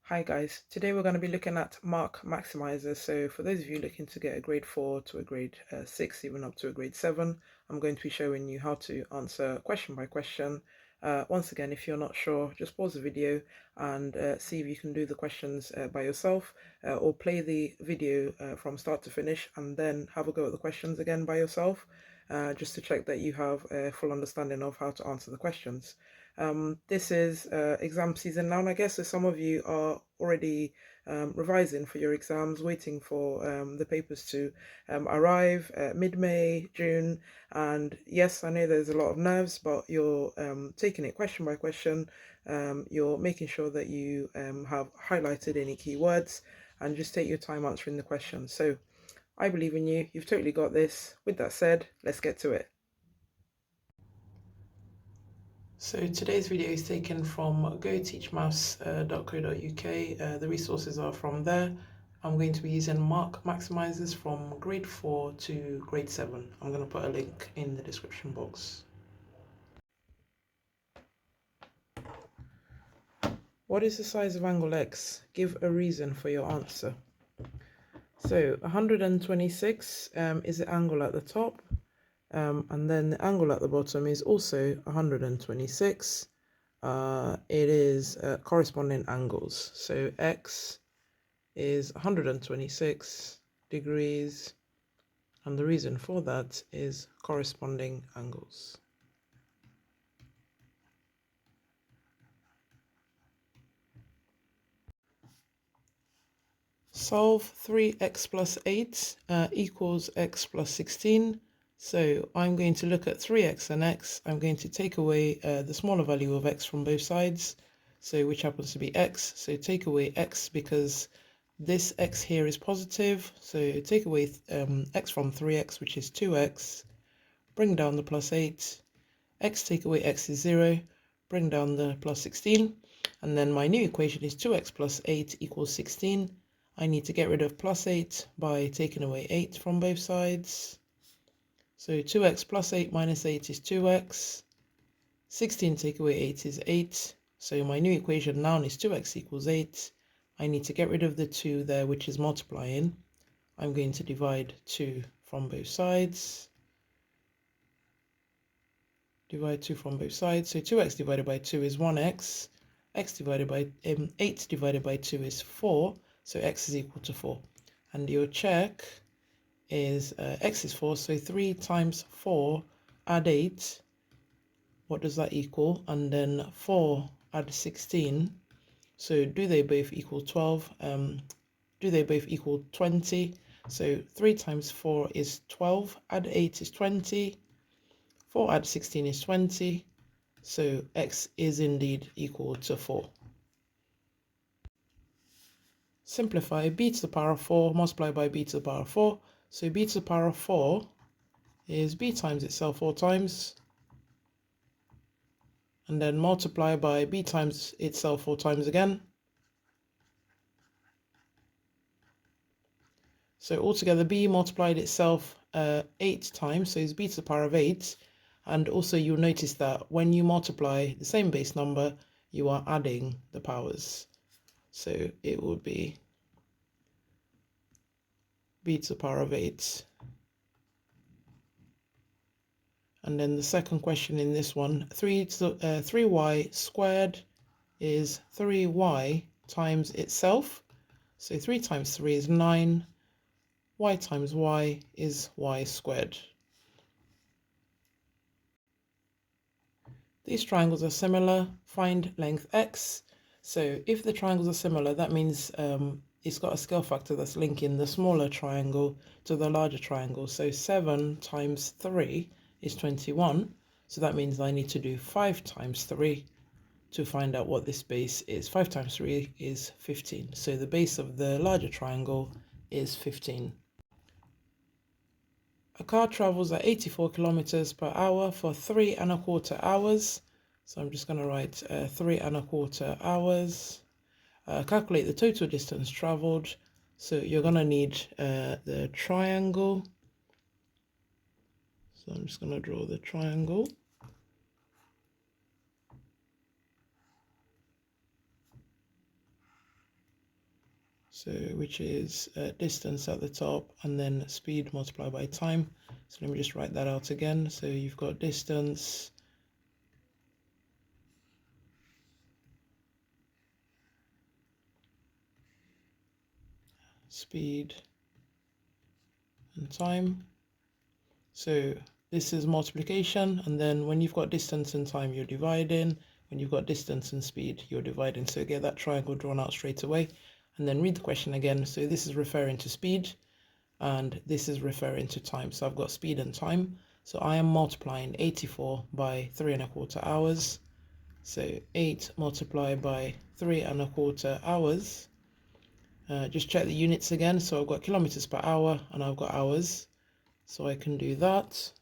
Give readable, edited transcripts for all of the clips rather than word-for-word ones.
Hi guys, today we're going to be looking at mark maximizers. So for those of you looking to get a grade 4 to a grade 6, even up to a grade 7, I'm going to be showing you how to answer question by question. Once again, if you're not sure, just pause the video and see if you can do the questions by yourself, or play the video from start to finish and then have a go at the questions again by yourself, just to check that you have a full understanding of how to answer the questions. This is exam season now, and I guess so some of you are already revising for your exams, waiting for the papers to arrive mid-May, June. And yes, I know there's a lot of nerves, but you're taking it question by question. You're making sure that you have highlighted any keywords and just take your time answering the questions. So I believe in you. You've totally got this. With that said, let's get to it. So today's video is taken from goteachmaths.co.uk. The resources are from there. I'm going to be using mark maximizers from grade 4 to grade 7. I'm going to put a link in the description box. What is the size of angle X? Give a reason for your answer. So 126 is the angle at the top, and then the angle at the bottom is also 126. It is corresponding angles. So X is 126 degrees, and the reason for that is corresponding angles. Solve 3x plus 8 equals x plus 16. So I'm going to look at 3x and x. I'm going to take away the smaller value of x from both sides, so which happens to be x. So take away x because this x here is positive. So take away x from 3x, which is 2x. Bring down the plus 8. X take away x is 0. Bring down the plus 16. And then my new equation is 2x plus 8 equals 16. I need to get rid of plus 8 by taking away 8 from both sides. So 2x plus 8 minus 8 is 2x. 16 take away 8 is 8. So my new equation now is 2x equals 8. I need to get rid of the 2 there, which is multiplying. I'm going to divide 2 from both sides. Divide 2 from both sides. So 2x divided by 2 is 1x. X divided by 8 divided by 2 is 4. So x is equal to 4. And your check is x is 4. So 3 times 4 add 8. What does that equal? And then 4 add 16. So do they both equal 12? Do they both equal 20? So 3 times 4 is 12. Add 8 is 20. 4 add 16 is 20. So x is indeed equal to 4. Simplify b to the power of 4 multiplied by b to the power of 4. So b to the power of 4 is b times itself 4 times. And then multiply by b times itself 4 times again. So altogether b multiplied itself 8 times. So it's b to the power of 8. And also you'll notice that when you multiply the same base number, you are adding the powers. So it would be b to the power of 8. And then the second question in this one, 3y squared is 3y times itself. So 3 times 3 is 9. Y times y is y squared. These triangles are similar. Find length x. So if the triangles are similar, that means it's got a scale factor that's linking the smaller triangle to the larger triangle. So 7 times 3 is 21. So that means I need to do 5 times 3 to find out what this base is. 5 times 3 is 15. So the base of the larger triangle is 15. A car travels at 84 kilometers per hour for 3¼ hours. So I'm just going to write 3¼ hours. Calculate the total distance traveled. So you're going to need the triangle. So I'm just going to draw the triangle. So which is distance at the top and then speed multiplied by time. So let me just write that out again. So you've got distance speed and time. So this is multiplication, and then when you've got distance and time, you're dividing. When you've got distance and speed, you're dividing. So get that triangle drawn out straight away, and then read the question again. So this is referring to speed, and this is referring to time. So I've got speed and time. So I am multiplying 84 by 3¼ hours. So 8 multiplied by 3¼ hours. Just check the units again. So I've got kilometers per hour and I've got hours. So I can do that.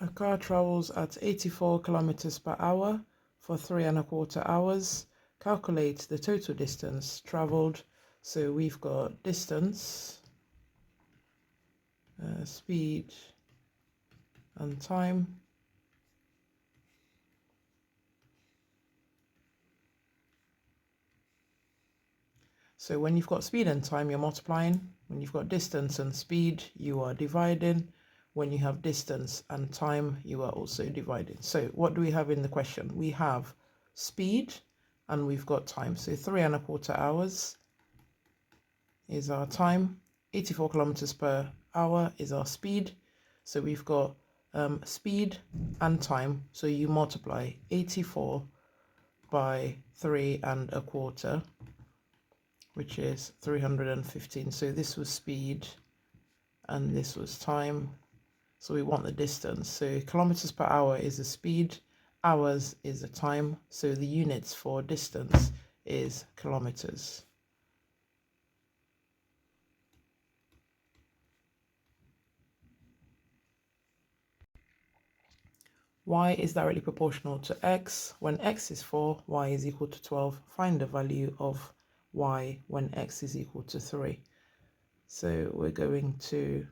A car travels at 84 kilometers per hour for 3¼ hours. Calculate the total distance traveled. So we've got distance, speed, and time. So when you've got speed and time, you're multiplying. When you've got distance and speed, you are dividing. When you have distance and time, you are also dividing. So what do we have in the question? We have speed and we've got time. So 3¼ hours is our time. 84 kilometers per hour is our speed. So we've got speed and time. So you multiply 84 by 3¼ which is 315. So this was speed and this was time. So we want the distance. So kilometers per hour is the speed, hours is the time. So the units for distance is kilometers. Y is directly proportional to x. When x is 4, y is equal to 12. Find the value of y when x is equal to 3. So we're going to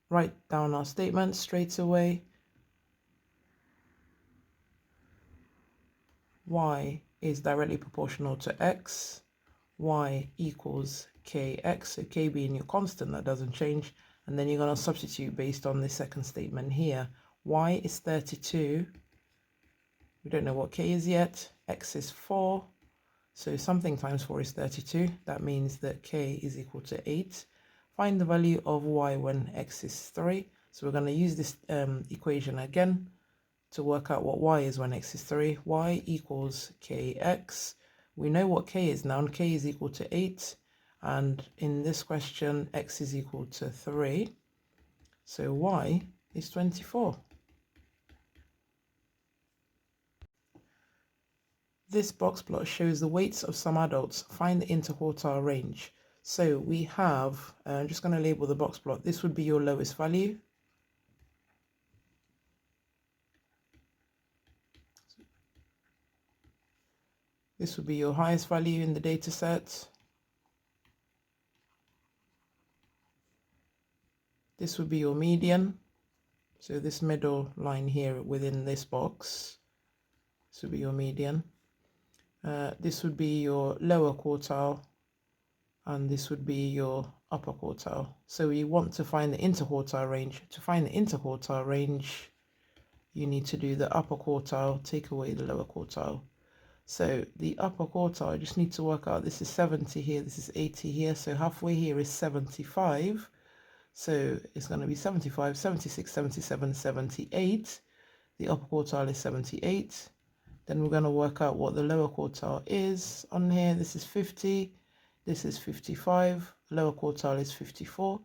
write down our statement straight away. Y is directly proportional to x. Y equals kx, so k being your constant, that doesn't change. And then you're going to substitute based on the second statement here. Y is 32. We don't know what k is yet. X is 4. So something times 4 is 32. That means that k is equal to 8. Find the value of y when x is 3. So we're going to use this equation again to work out what y is when x is 3. Y equals kx. We know what k is now, and k is equal to 8. And in this question, x is equal to 3. So y is 24. This box plot shows the weights of some adults. Find the interquartile range. So we have, I'm just going to label the box plot. This would be your lowest value. This would be your highest value in the data set. This would be your median. So this middle line here within this box, this would be your median. This would be your lower quartile, and this would be your upper quartile. So we want to find the interquartile range. To find the interquartile range, you need to do the upper quartile, take away the lower quartile. So the upper quartile, I just need to work out, this is 70 here, this is 80 here, so halfway here is 75. So it's going to be 75, 76, 77, 78. The upper quartile is 78. Then we're going to work out what the lower quartile is on here. This is 50. This is 55. Lower quartile is 54.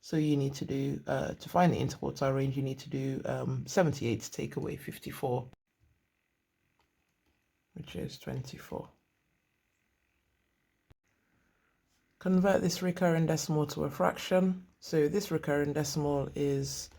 So you need to do, to find the interquartile range, you need to do 78 to take away 54, which is 24. Convert this recurring decimal to a fraction. So this recurring decimal is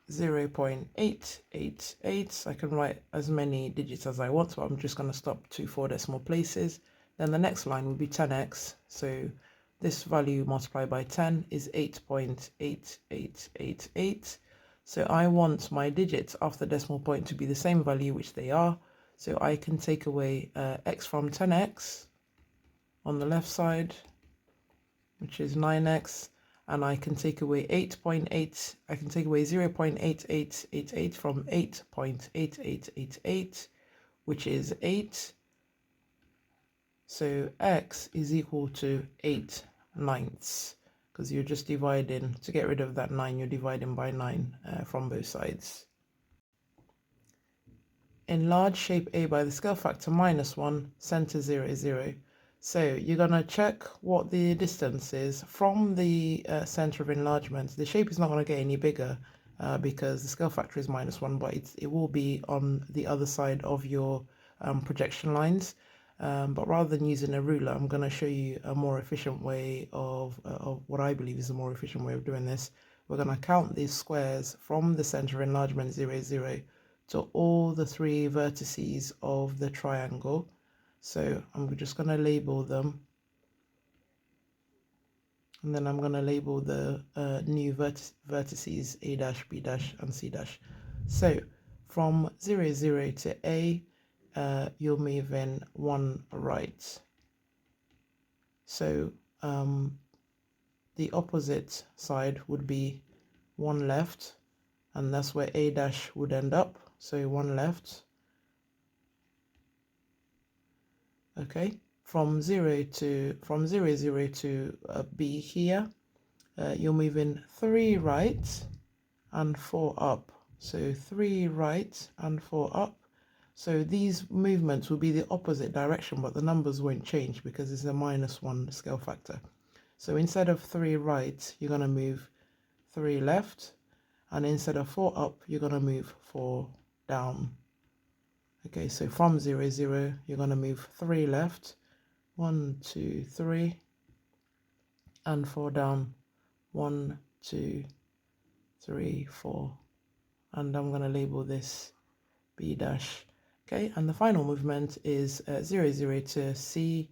0.888. I can write as many digits as I want, so I'm just going to stop to 4 decimal places. Then the next line will be 10x. So this value multiplied by 10 is 8.8888. So I want my digits after decimal point to be the same value, which they are. So I can take away x from 10x. on the left side, which is 9x, and I can take away 8.8, I can take away 0.8888 from 8.8888, which is 8. So x is equal to 8/9, because you're just dividing, to get rid of that 9, you're dividing by 9 from both sides. Enlarge shape A by the scale factor -1, center 0 is 0. So you're going to check what the distance is from the center of enlargement. The shape is not going to get any bigger because the scale factor is -1, but it will be on the other side of your projection lines. But rather than using a ruler, I'm going to show you a more efficient way of what I believe is a more efficient way of doing this. We're going to count these squares from the center of enlargement 0, 0 to all the 3 vertices of the triangle. So I'm just going to label them, and then I'm going to label the new vertices A dash, B dash, and C dash. So from 0, 0 to A, you'll move in 1 right. So the opposite side would be 1 left, and that's where A dash would end up. So 1 left. Okay, from 0, 0 to B here, you're moving 3 right and 4 up. So 3 right and 4 up. So these movements will be the opposite direction, but the numbers won't change because it's a -1 scale factor. So instead of 3 right, you're going to move 3 left, and instead of 4 up, you're going to move 4 down. Okay, so from 0, 0, you're going to move 3 left, 1, 2, 3, and 4 down, 1, 2, 3, 4, and I'm going to label this B dash. Okay, and the final movement is 0, 0 to C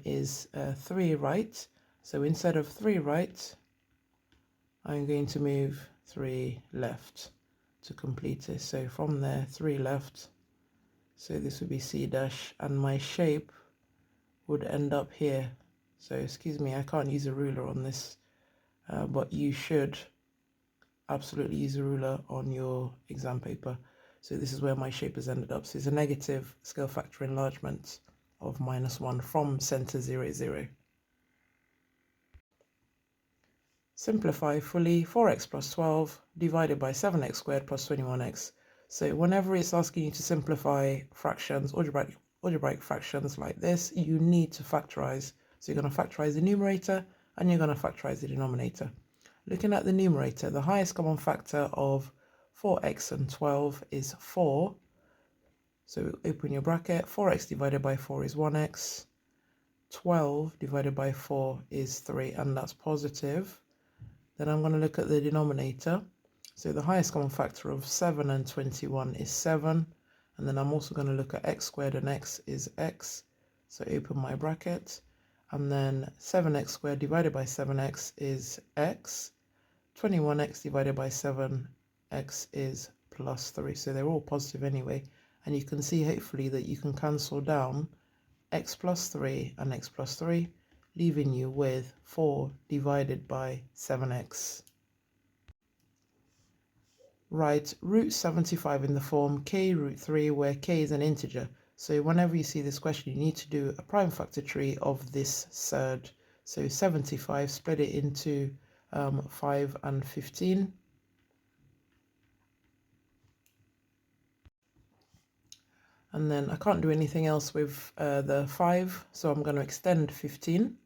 is 3 right. So instead of 3 right, I'm going to move 3 left to complete this. So from there, 3 left. So this would be C dash, and my shape would end up here. So excuse me, I can't use a ruler on this, but you should absolutely use a ruler on your exam paper. So this is where my shape has ended up. So it's a negative scale factor enlargement of -1 from center 0, 0. Simplify fully. 4x plus 12 divided by 7x squared plus 21x. So whenever it's asking you to simplify fractions, algebraic fractions like this, you need to factorize. So you're going to factorize the numerator and you're going to factorize the denominator. Looking at the numerator, the highest common factor of 4x and 12 is 4. So open your bracket. 4x divided by 4 is 1x. 12 divided by 4 is 3, and that's positive. Then I'm going to look at the denominator. So the highest common factor of 7 and 21 is 7. And then I'm also going to look at x squared, and x is x. So open my bracket. And then 7x squared divided by 7x is x. 21x divided by 7x is plus 3. So they're all positive anyway. And you can see hopefully that you can cancel down x plus 3 and x plus 3, leaving you with 4 divided by 7x. Write root 75 in the form k root 3, where k is an integer. So whenever you see this question, you need to do a prime factor tree of this surd. So 75, split it into 5 and 15. And then I can't do anything else with the 5, so I'm going to extend 15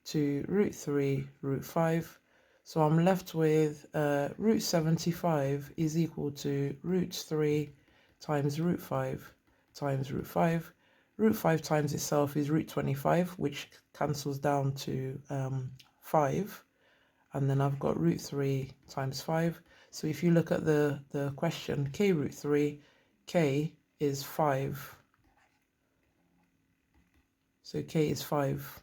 to root 3, root 5. So I'm left with root 75 is equal to root 3 times root 5 times root 5. Root 5 times itself is root 25, which cancels down to 5. And then I've got root 3 times 5. So if you look at the question, k root 3, k is 5. So k is 5.